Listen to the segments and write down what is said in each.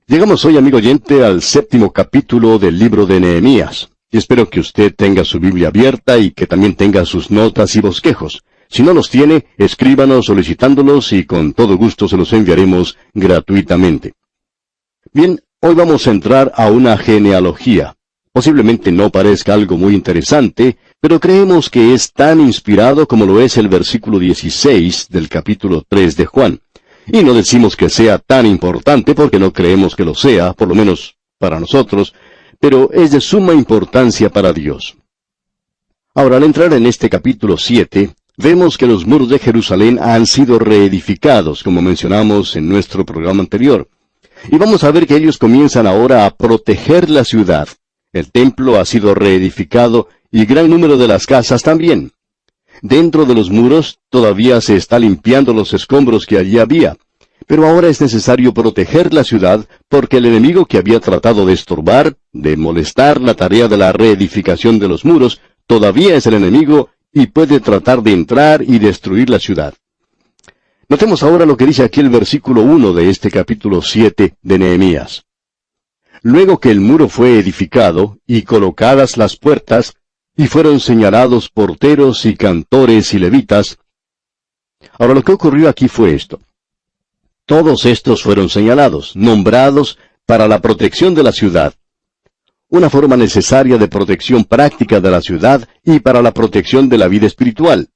Llegamos hoy, amigo oyente, al 7º capítulo del libro de Nehemías. Y espero que usted tenga su Biblia abierta y que también tenga sus notas y bosquejos. Si no los tiene, escríbanos solicitándolos y con todo gusto se los enviaremos gratuitamente. Bien, hoy vamos a entrar a una genealogía. Posiblemente no parezca algo muy interesante, pero creemos que es tan inspirado como lo es el versículo 16 del capítulo 3 de Juan. Y no decimos que sea tan importante porque no creemos que lo sea, por lo menos para nosotros, pero es de suma importancia para Dios. Ahora, al entrar en este capítulo 7, vemos que los muros de Jerusalén han sido reedificados, como mencionamos en nuestro programa anterior. Y vamos a ver que ellos comienzan ahora a proteger la ciudad. El templo ha sido reedificado y gran número de las casas también. Dentro de los muros todavía se está limpiando los escombros que allí había. Pero ahora es necesario proteger la ciudad porque el enemigo que había tratado de estorbar, de molestar la tarea de la reedificación de los muros, todavía es el enemigo y puede tratar de entrar y destruir la ciudad. Notemos ahora lo que dice aquí el versículo 1 de este capítulo 7 de Nehemías. Luego que el muro fue edificado y colocadas las puertas, y fueron señalados porteros y cantores y levitas. Ahora lo que ocurrió aquí fue esto. Todos estos fueron señalados, nombrados para la protección de la ciudad. Una forma necesaria de protección práctica de la ciudad y para la protección de la vida espiritual.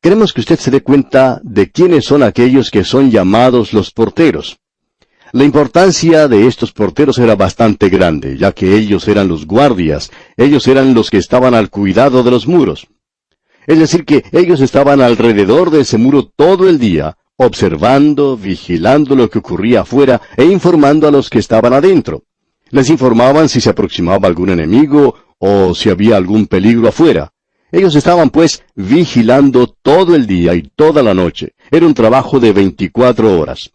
Queremos que usted se dé cuenta de quiénes son aquellos que son llamados los porteros. La importancia de estos porteros era bastante grande, ya que ellos eran los guardias, ellos eran los que estaban al cuidado de los muros. Es decir, que ellos estaban alrededor de ese muro todo el día, observando, vigilando lo que ocurría afuera e informando a los que estaban adentro. Les informaban si se aproximaba algún enemigo o si había algún peligro afuera. Ellos estaban, pues, vigilando todo el día y toda la noche. Era un trabajo de 24 horas.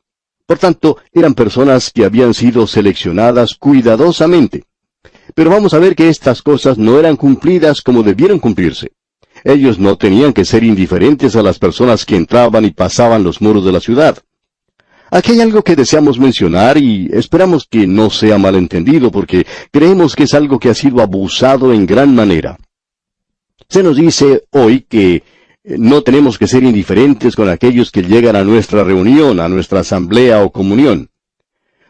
Por tanto, eran personas que habían sido seleccionadas cuidadosamente. Pero vamos a ver que estas cosas no eran cumplidas como debieron cumplirse. Ellos no tenían que ser indiferentes a las personas que entraban y pasaban los muros de la ciudad. Aquí hay algo que deseamos mencionar y esperamos que no sea malentendido porque creemos que es algo que ha sido abusado en gran manera. Se nos dice hoy que no tenemos que ser indiferentes con aquellos que llegan a nuestra reunión, a nuestra asamblea o comunión.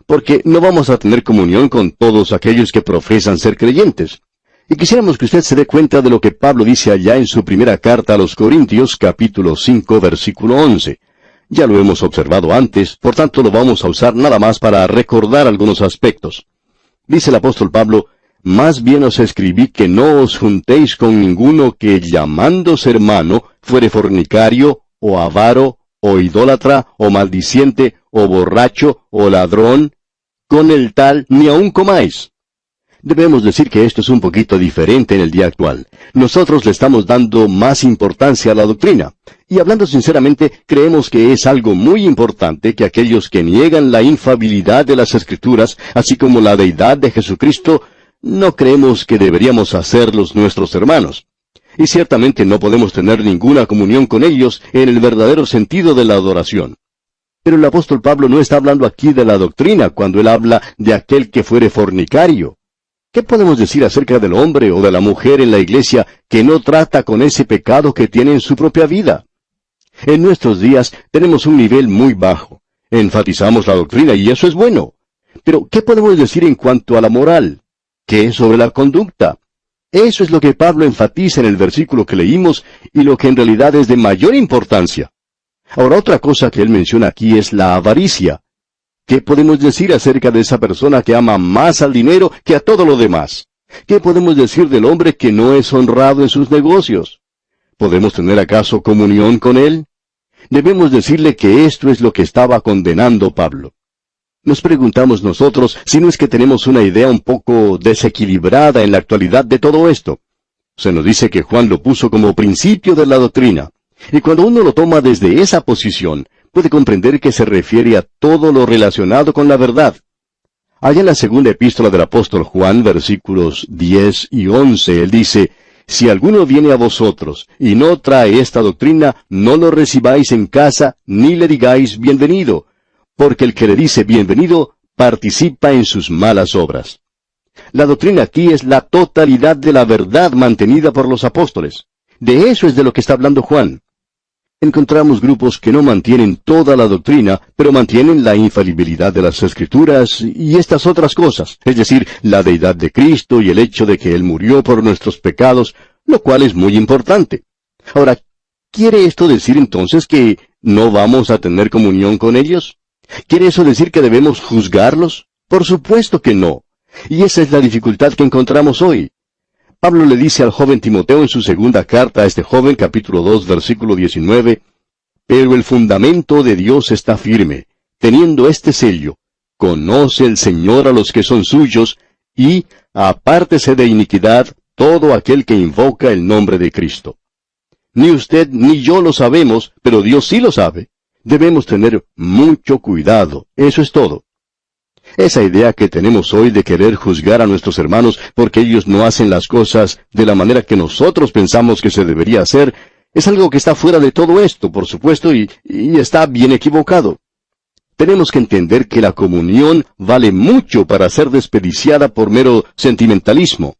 Porque no vamos a tener comunión con todos aquellos que profesan ser creyentes. Y quisiéramos que usted se dé cuenta de lo que Pablo dice allá en su primera carta a los Corintios, capítulo 5, versículo 11. Ya lo hemos observado antes, por tanto lo vamos a usar nada más para recordar algunos aspectos. Dice el apóstol Pablo, «Más bien os escribí que no os juntéis con ninguno que, llamándose hermano, fuere fornicario, o avaro, o idólatra, o maldiciente, o borracho, o ladrón. Con el tal ni aun comáis». Debemos decir que esto es un poquito diferente en el día actual. Nosotros le estamos dando más importancia a la doctrina. Y hablando sinceramente, creemos que es algo muy importante que aquellos que niegan la infalibilidad de las Escrituras, así como la deidad de Jesucristo, no creemos que deberíamos hacerlos nuestros hermanos. Y ciertamente no podemos tener ninguna comunión con ellos en el verdadero sentido de la adoración. Pero el apóstol Pablo no está hablando aquí de la doctrina cuando él habla de aquel que fuere fornicario. ¿Qué podemos decir acerca del hombre o de la mujer en la iglesia que no trata con ese pecado que tiene en su propia vida? En nuestros días tenemos un nivel muy bajo. Enfatizamos la doctrina y eso es bueno. Pero, ¿qué podemos decir en cuanto a la moral? ¿Qué es sobre la conducta? Eso es lo que Pablo enfatiza en el versículo que leímos y lo que en realidad es de mayor importancia. Ahora, otra cosa que él menciona aquí es la avaricia. ¿Qué podemos decir acerca de esa persona que ama más al dinero que a todo lo demás? ¿Qué podemos decir del hombre que no es honrado en sus negocios? ¿Podemos tener acaso comunión con él? Debemos decirle que esto es lo que estaba condenando Pablo. Nos preguntamos nosotros si no es que tenemos una idea un poco desequilibrada en la actualidad de todo esto. Se nos dice que Juan lo puso como principio de la doctrina. Y cuando uno lo toma desde esa posición, puede comprender que se refiere a todo lo relacionado con la verdad. Allá en la segunda epístola del apóstol Juan, versículos 10 y 11, él dice, «Si alguno viene a vosotros y no trae esta doctrina, no lo recibáis en casa, ni le digáis bienvenido, porque el que le dice bienvenido, participa en sus malas obras. La doctrina aquí es la totalidad de la verdad mantenida por los apóstoles. De eso es de lo que está hablando Juan. Encontramos grupos que no mantienen toda la doctrina, pero mantienen la infalibilidad de las Escrituras y estas otras cosas, es decir, la deidad de Cristo y el hecho de que Él murió por nuestros pecados, lo cual es muy importante. Ahora, ¿quiere esto decir entonces que no vamos a tener comunión con ellos? ¿Quiere eso decir que debemos juzgarlos? Por supuesto que no. Y esa es la dificultad que encontramos hoy. Pablo le dice al joven Timoteo en su segunda carta a este joven, capítulo 2, versículo 19, «Pero el fundamento de Dios está firme, teniendo este sello, conoce el Señor a los que son suyos, y apártese de iniquidad todo aquel que invoca el nombre de Cristo». Ni usted ni yo lo sabemos, pero Dios sí lo sabe. Debemos tener mucho cuidado, eso es todo. Esa idea que tenemos hoy de querer juzgar a nuestros hermanos porque ellos no hacen las cosas de la manera que nosotros pensamos que se debería hacer, es algo que está fuera de todo esto, por supuesto, y está bien equivocado. Tenemos que entender que la comunión vale mucho para ser desperdiciada por mero sentimentalismo.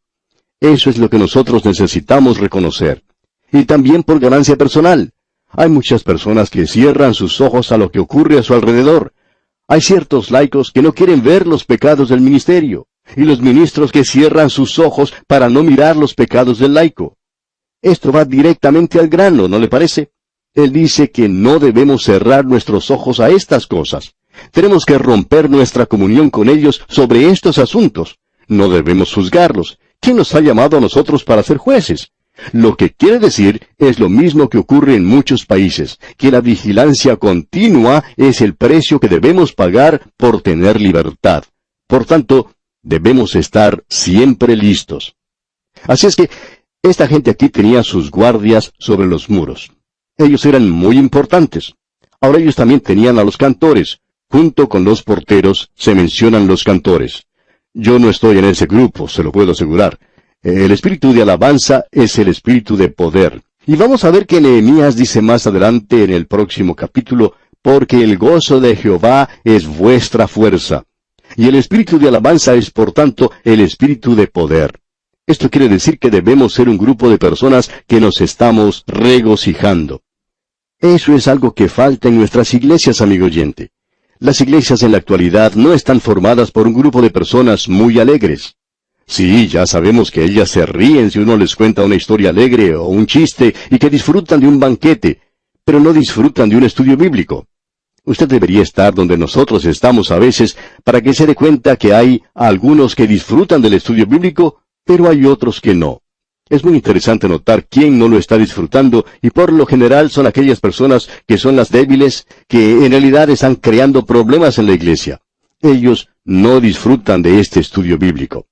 Eso es lo que nosotros necesitamos reconocer. Y también por ganancia personal. Hay muchas personas que cierran sus ojos a lo que ocurre a su alrededor. Hay ciertos laicos que no quieren ver los pecados del ministerio, y los ministros que cierran sus ojos para no mirar los pecados del laico. Esto va directamente al grano, ¿no le parece? Él dice que no debemos cerrar nuestros ojos a estas cosas. Tenemos que romper nuestra comunión con ellos sobre estos asuntos. No debemos juzgarlos. ¿Quién nos ha llamado a nosotros para ser jueces? Lo que quiere decir es lo mismo que ocurre en muchos países, que la vigilancia continua es el precio que debemos pagar por tener libertad. Por tanto, debemos estar siempre listos. Así es que, esta gente aquí tenía sus guardias sobre los muros. Ellos eran muy importantes. Ahora ellos también tenían a los cantores. Junto con los porteros se mencionan los cantores. Yo no estoy en ese grupo, se lo puedo asegurar. El espíritu de alabanza es el espíritu de poder. Y vamos a ver que Nehemías dice más adelante en el próximo capítulo, porque el gozo de Jehová es vuestra fuerza. Y el espíritu de alabanza es, por tanto, el espíritu de poder. Esto quiere decir que debemos ser un grupo de personas que nos estamos regocijando. Eso es algo que falta en nuestras iglesias, amigo oyente. Las iglesias en la actualidad no están formadas por un grupo de personas muy alegres. Sí, ya sabemos que ellas se ríen si uno les cuenta una historia alegre o un chiste y que disfrutan de un banquete, pero no disfrutan de un estudio bíblico. Usted debería estar donde nosotros estamos a veces para que se dé cuenta que hay algunos que disfrutan del estudio bíblico, pero hay otros que no. Es muy interesante notar quién no lo está disfrutando y por lo general son aquellas personas que son las débiles, que en realidad están creando problemas en la iglesia. Ellos no disfrutan de este estudio bíblico.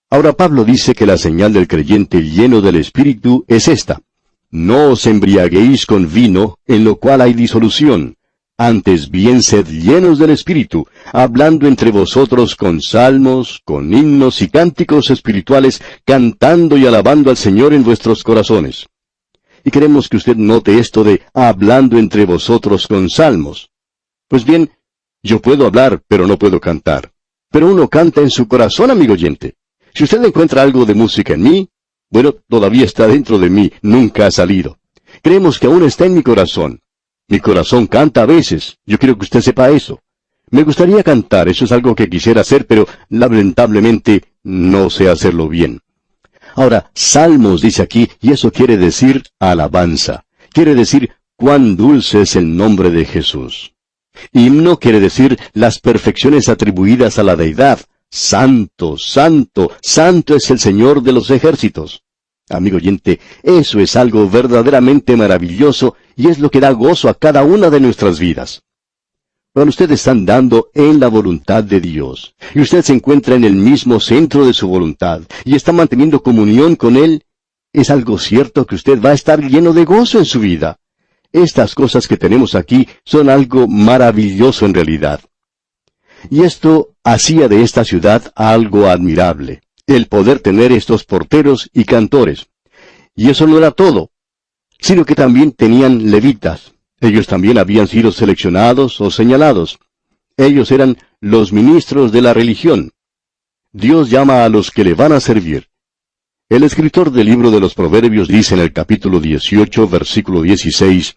Ahora Pablo dice que la señal del creyente lleno del Espíritu es esta: no os embriaguéis con vino, en lo cual hay disolución, antes bien sed llenos del Espíritu, hablando entre vosotros con salmos, con himnos y cánticos espirituales, cantando y alabando al Señor en vuestros corazones. Y queremos que usted note esto de hablando entre vosotros con salmos. Pues bien, yo puedo hablar, pero no puedo cantar. Pero uno canta en su corazón, amigo oyente. Si usted encuentra algo de música en mí, bueno, todavía está dentro de mí, nunca ha salido. Creemos que aún está en mi corazón. Mi corazón canta a veces, yo quiero que usted sepa eso. Me gustaría cantar, eso es algo que quisiera hacer, pero lamentablemente no sé hacerlo bien. Ahora, salmos dice aquí, y eso quiere decir alabanza. Quiere decir cuán dulce es el nombre de Jesús. Himno quiere decir las perfecciones atribuidas a la deidad. Santo, santo, santo es el Señor de los ejércitos. Amigo oyente, eso es algo verdaderamente maravilloso y es lo que da gozo a cada una de nuestras vidas. Cuando usted está andando en la voluntad de Dios, y usted se encuentra en el mismo centro de su voluntad, y está manteniendo comunión con Él, es algo cierto que usted va a estar lleno de gozo en su vida. Estas cosas que tenemos aquí son algo maravilloso en realidad. Y esto hacía de esta ciudad algo admirable, el poder tener estos porteros y cantores. Y eso no era todo, sino que también tenían levitas. Ellos también habían sido seleccionados o señalados. Ellos eran los ministros de la religión. Dios llama a los que le van a servir. El escritor del libro de los Proverbios dice en el capítulo 18, versículo 16,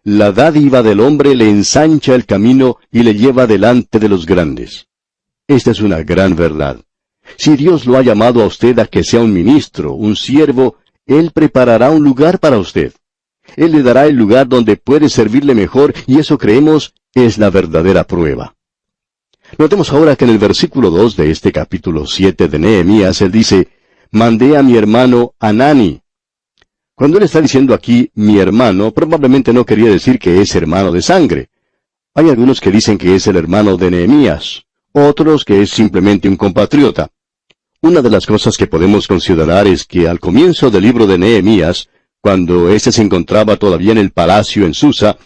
«La dádiva del hombre le ensancha el camino y le lleva delante de los grandes». Esta es una gran verdad. Si Dios lo ha llamado a usted a que sea un ministro, un siervo, Él preparará un lugar para usted. Él le dará el lugar donde puede servirle mejor, y eso creemos es la verdadera prueba. Notemos ahora que en el versículo 2 de este capítulo 7 de Nehemías, él dice, «Mandé a mi hermano Hanani». Cuando él está diciendo aquí, mi hermano, probablemente no quería decir que es hermano de sangre. Hay algunos que dicen que es el hermano de Nehemías, otros que es simplemente un compatriota. Una de las cosas que podemos considerar es que al comienzo del libro de Nehemías, cuando éste se encontraba todavía en el palacio en Susa,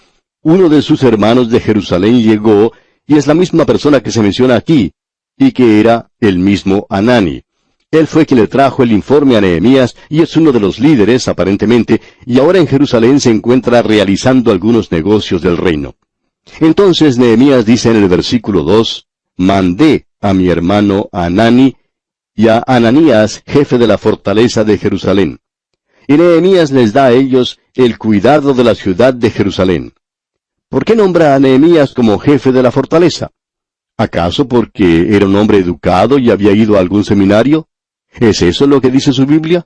uno de sus hermanos de Jerusalén llegó, y es la misma persona que se menciona aquí, y que era el mismo Hanani. Él fue quien le trajo el informe a Nehemías, y es uno de los líderes, aparentemente, y ahora en Jerusalén se encuentra realizando algunos negocios del reino. Entonces Nehemías dice en el versículo 2, «Mandé a mi hermano Hanani y a Ananías, jefe de la fortaleza de Jerusalén». Y Nehemías les da a ellos el cuidado de la ciudad de Jerusalén. ¿Por qué nombra a Nehemías como jefe de la fortaleza? ¿Acaso porque era un hombre educado y había ido a algún seminario? ¿Es eso lo que dice su Biblia?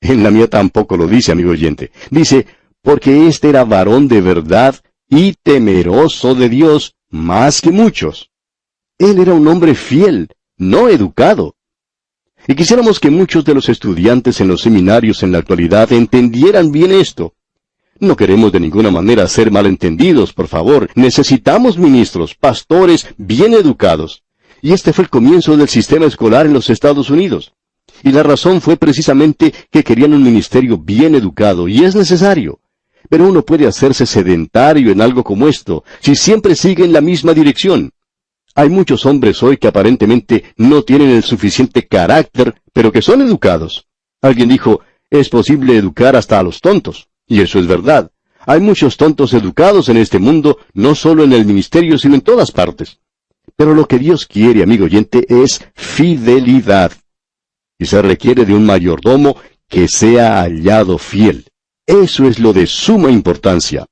En la mía tampoco lo dice, amigo oyente. Dice, porque éste era varón de verdad y temeroso de Dios más que muchos. Él era un hombre fiel, no educado. Y quisiéramos que muchos de los estudiantes en los seminarios en la actualidad entendieran bien esto. No queremos de ninguna manera ser malentendidos, por favor. Necesitamos ministros, pastores bien educados. Y este fue el comienzo del sistema escolar en los Estados Unidos. Y la razón fue precisamente que querían un ministerio bien educado, y es necesario. Pero uno puede hacerse sedentario en algo como esto, si siempre sigue en la misma dirección. Hay muchos hombres hoy que aparentemente no tienen el suficiente carácter, pero que son educados. Alguien dijo, es posible educar hasta a los tontos. Y eso es verdad. Hay muchos tontos educados en este mundo, no solo en el ministerio, sino en todas partes. Pero lo que Dios quiere, amigo oyente, es fidelidad. Y se requiere de un mayordomo que sea hallado fiel. Eso es lo de suma importancia.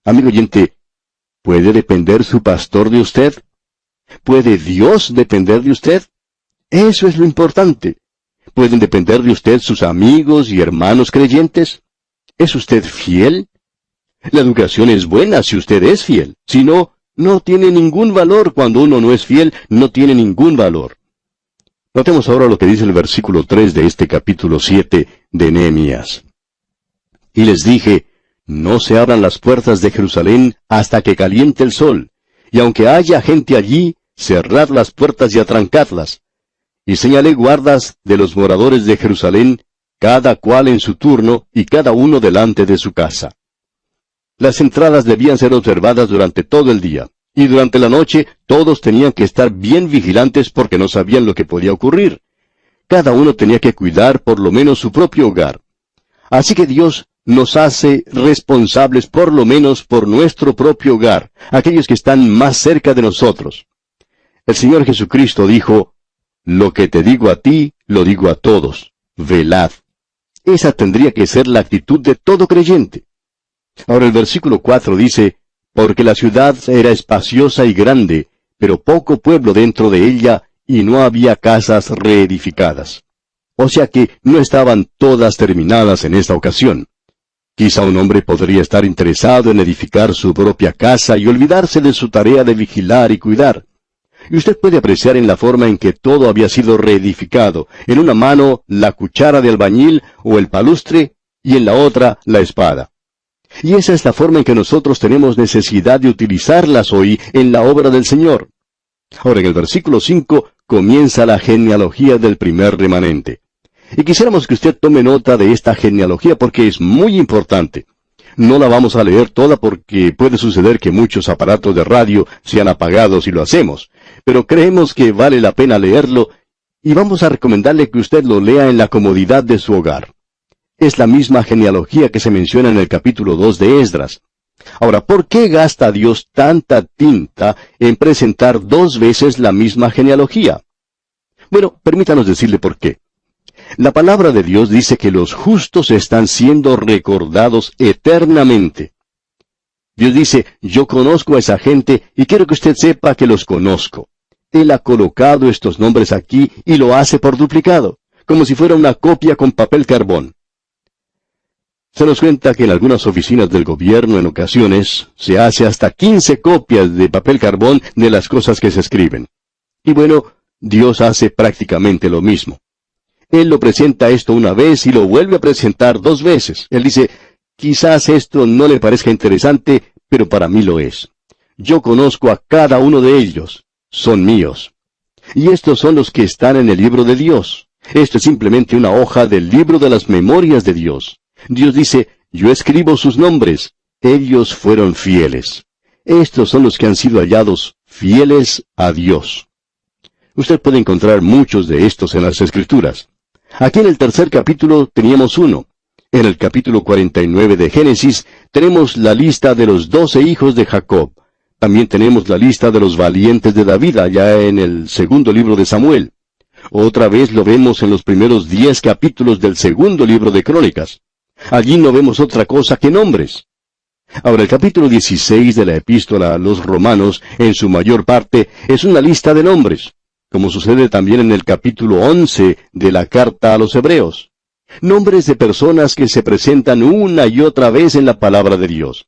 Amigo oyente, ¿puede depender su pastor de usted? ¿Puede Dios depender de usted? Eso es lo importante. ¿Pueden depender de usted sus amigos y hermanos creyentes? ¿Es usted fiel? La educación es buena si usted es fiel. Si no, no tiene ningún valor. Cuando uno no es fiel, no tiene ningún valor. Notemos ahora lo que dice el versículo 3 de este capítulo 7 de Nehemías. Y les dije, no se abran las puertas de Jerusalén hasta que caliente el sol, y aunque haya gente allí, cerrad las puertas y atrancadlas. Y señalé guardas de los moradores de Jerusalén, cada cual en su turno, y cada uno delante de su casa. Las entradas debían ser observadas durante todo el día, y durante la noche todos tenían que estar bien vigilantes porque no sabían lo que podía ocurrir. Cada uno tenía que cuidar por lo menos su propio hogar. Así que Dios nos hace responsables por lo menos por nuestro propio hogar, aquellos que están más cerca de nosotros. El Señor Jesucristo dijo, lo que te digo a ti, lo digo a todos, velad. Esa tendría que ser la actitud de todo creyente. Ahora el versículo 4 dice, porque la ciudad era espaciosa y grande, pero poco pueblo dentro de ella, y no había casas reedificadas. O sea que no estaban todas terminadas en esta ocasión. Quizá un hombre podría estar interesado en edificar su propia casa y olvidarse de su tarea de vigilar y cuidar. Y usted puede apreciar en la forma en que todo había sido reedificado, en una mano la cuchara de albañil o el palustre, y en la otra la espada. Y esa es la forma en que nosotros tenemos necesidad de utilizarlas hoy en la obra del Señor. Ahora en el versículo 5 comienza la genealogía del primer remanente. Y quisiéramos que usted tome nota de esta genealogía porque es muy importante. No la vamos a leer toda porque puede suceder que muchos aparatos de radio sean apagados si lo hacemos, pero creemos que vale la pena leerlo y vamos a recomendarle que usted lo lea en la comodidad de su hogar. Es la misma genealogía que se menciona en el capítulo 2 de Esdras. Ahora, ¿por qué gasta Dios tanta tinta en presentar dos veces la misma genealogía? Bueno, permítanos decirle por qué. La palabra de Dios dice que los justos están siendo recordados eternamente. Dios dice, yo conozco a esa gente y quiero que usted sepa que los conozco. Él ha colocado estos nombres aquí y lo hace por duplicado, como si fuera una copia con papel carbón. Se nos cuenta que en algunas oficinas del gobierno en ocasiones se hace hasta 15 copias de papel carbón de las cosas que se escriben. Y bueno, Dios hace prácticamente lo mismo. Él lo presenta esto una vez y lo vuelve a presentar dos veces. Él dice, quizás esto no le parezca interesante, pero para mí lo es. Yo conozco a cada uno de ellos. Son míos. Y estos son los que están en el libro de Dios. Esto es simplemente una hoja del libro de las memorias de Dios. Dios dice, yo escribo sus nombres. Ellos fueron fieles. Estos son los que han sido hallados fieles a Dios. Usted puede encontrar muchos de estos en las Escrituras. Aquí en el tercer capítulo teníamos uno. En el capítulo 49 de Génesis tenemos la lista de los 12 hijos de Jacob. También tenemos la lista de los valientes de David allá en el segundo libro de Samuel. Otra vez lo vemos en los primeros 10 capítulos del segundo libro de Crónicas. Allí no vemos otra cosa que nombres. Ahora, el capítulo 16 de la epístola a los Romanos, en su mayor parte, es una lista de nombres, como sucede también en el capítulo 11 de la carta a los Hebreos. Nombres de personas que se presentan una y otra vez en la palabra de Dios.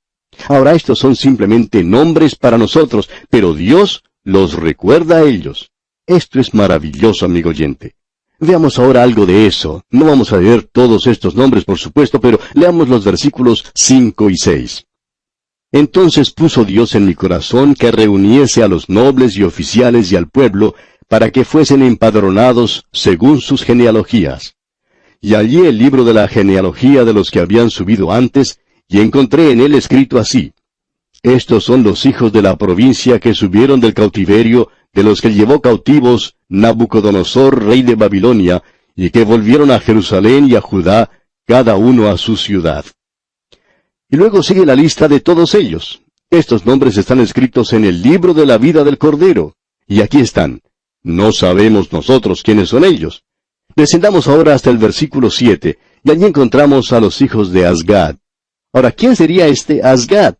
Ahora, estos son simplemente nombres para nosotros, pero Dios los recuerda a ellos. Esto es maravilloso, amigo oyente. Veamos ahora algo de eso. No vamos a leer todos estos nombres, por supuesto, pero leamos los versículos 5 y 6. Entonces puso Dios en mi corazón que reuniese a los nobles y oficiales y al pueblo, para que fuesen empadronados según sus genealogías. Y hallé el libro de la genealogía de los que habían subido antes, y encontré en él escrito así: Estos son los hijos de la provincia que subieron del cautiverio, de los que llevó cautivos Nabucodonosor, rey de Babilonia, y que volvieron a Jerusalén y a Judá, cada uno a su ciudad. Y luego sigue la lista de todos ellos. Estos nombres están escritos en el libro de la vida del Cordero. Y aquí están. No sabemos nosotros quiénes son ellos. Descendamos ahora hasta el versículo 7, y allí encontramos a los hijos de Azgad. Ahora, ¿quién sería este Azgad?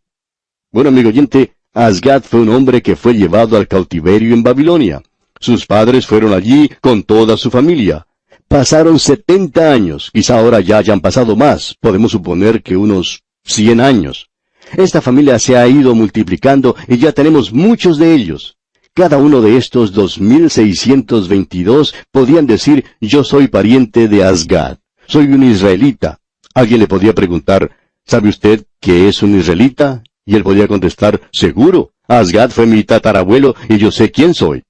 Bueno, amigo oyente, Azgad fue un hombre que fue llevado al cautiverio en Babilonia. Sus padres fueron allí con toda su familia. Pasaron 70 años, quizá ahora ya hayan pasado más, podemos suponer que unos 100 años. Esta familia se ha ido multiplicando y ya tenemos muchos de ellos. Cada uno de estos 2,622 podían decir, yo soy pariente de Azgad, soy un israelita. Alguien le podía preguntar, ¿sabe usted qué es un israelita? Y él podía contestar, seguro, Azgad fue mi tatarabuelo y yo sé quién soy.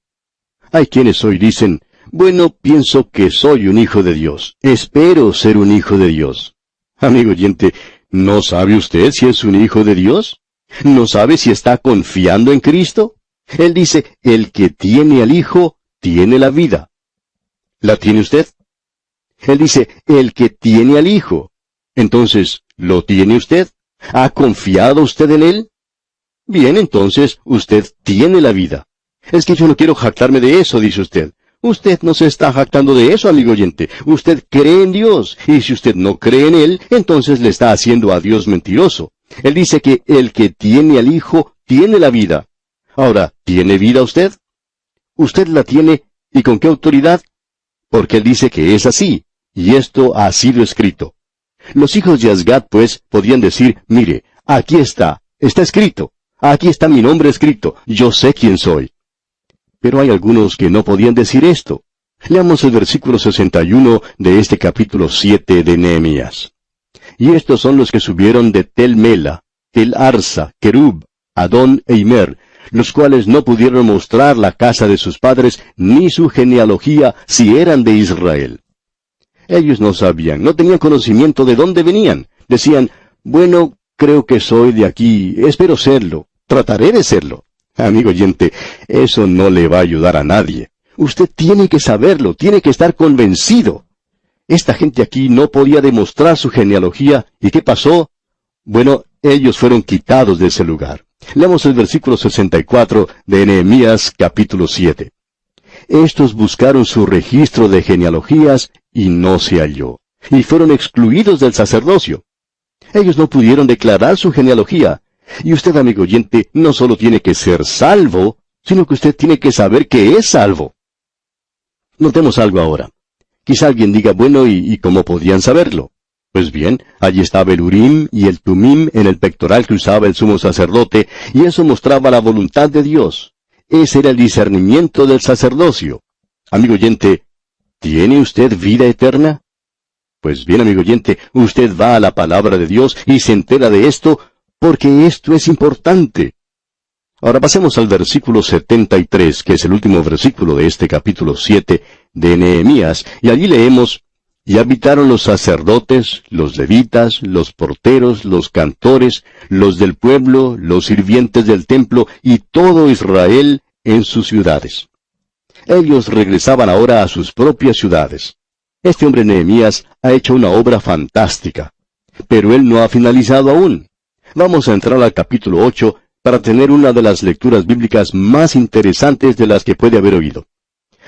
Hay quienes hoy dicen, bueno, pienso que soy un hijo de Dios, espero ser un hijo de Dios. Amigo oyente, ¿no sabe usted si es un hijo de Dios? ¿No sabe si está confiando en Cristo? Él dice, el que tiene al Hijo, tiene la vida. ¿La tiene usted? Él dice, el que tiene al Hijo. Entonces, ¿lo tiene usted? ¿Ha confiado usted en Él? Bien, entonces, usted tiene la vida. Es que yo no quiero jactarme de eso, dice usted. Usted no se está jactando de eso, amigo oyente. Usted cree en Dios, y si usted no cree en Él, entonces le está haciendo a Dios mentiroso. Él dice que el que tiene al Hijo, tiene la vida. Ahora, ¿tiene vida usted? Usted la tiene, ¿y con qué autoridad? Porque él dice que es así, y esto ha sido escrito. Los hijos de Azgad, pues, podían decir, mire, aquí está escrito, aquí está mi nombre escrito, yo sé quién soy. Pero hay algunos que no podían decir esto. Leamos el versículo 61 de este capítulo 7 de Nehemías. Y estos son los que subieron de Tel Mela, Tel Arsa, Kerub, Adón e Imer, los cuales no pudieron mostrar la casa de sus padres, ni su genealogía, si eran de Israel. Ellos no sabían, no tenían conocimiento de dónde venían. Decían, bueno, creo que soy de aquí, espero serlo, trataré de serlo. Amigo oyente, eso no le va a ayudar a nadie. Usted tiene que saberlo, tiene que estar convencido. Esta gente aquí no podía demostrar su genealogía, ¿y qué pasó? Bueno, ellos fueron quitados de ese lugar. Leamos el versículo 64 de Nehemías capítulo 7. Estos buscaron su registro de genealogías y no se halló, y fueron excluidos del sacerdocio. Ellos no pudieron declarar su genealogía. Y usted, amigo oyente, no solo tiene que ser salvo, sino que usted tiene que saber que es salvo. Notemos algo ahora. Quizá alguien diga, bueno, ¿y cómo podían saberlo? Pues bien, allí estaba el Urim y el Tumim en el pectoral que usaba el sumo sacerdote, y eso mostraba la voluntad de Dios. Ese era el discernimiento del sacerdocio. Amigo oyente, ¿tiene usted vida eterna? Pues bien, amigo oyente, usted va a la palabra de Dios y se entera de esto, porque esto es importante. Ahora pasemos al versículo 73, que es el último versículo de este capítulo 7 de Nehemías, y allí leemos: Y habitaron los sacerdotes, los levitas, los porteros, los cantores, los del pueblo, los sirvientes del templo, y todo Israel en sus ciudades. Ellos regresaban ahora a sus propias ciudades. Este hombre Nehemías ha hecho una obra fantástica, pero él no ha finalizado aún. Vamos a entrar al capítulo 8 para tener una de las lecturas bíblicas más interesantes de las que puede haber oído.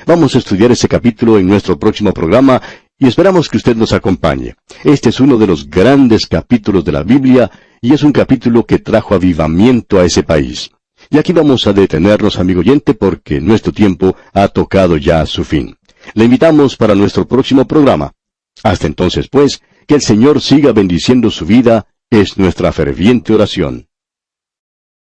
Vamos a estudiar ese capítulo en nuestro próximo programa y esperamos que usted nos acompañe. Este es uno de los grandes capítulos de la Biblia y es un capítulo que trajo avivamiento a ese país. Y aquí vamos a detenernos, amigo oyente, porque nuestro tiempo ha tocado ya su fin. Le invitamos para nuestro próximo programa. Hasta entonces, pues, que el Señor siga bendiciendo su vida, es nuestra ferviente oración.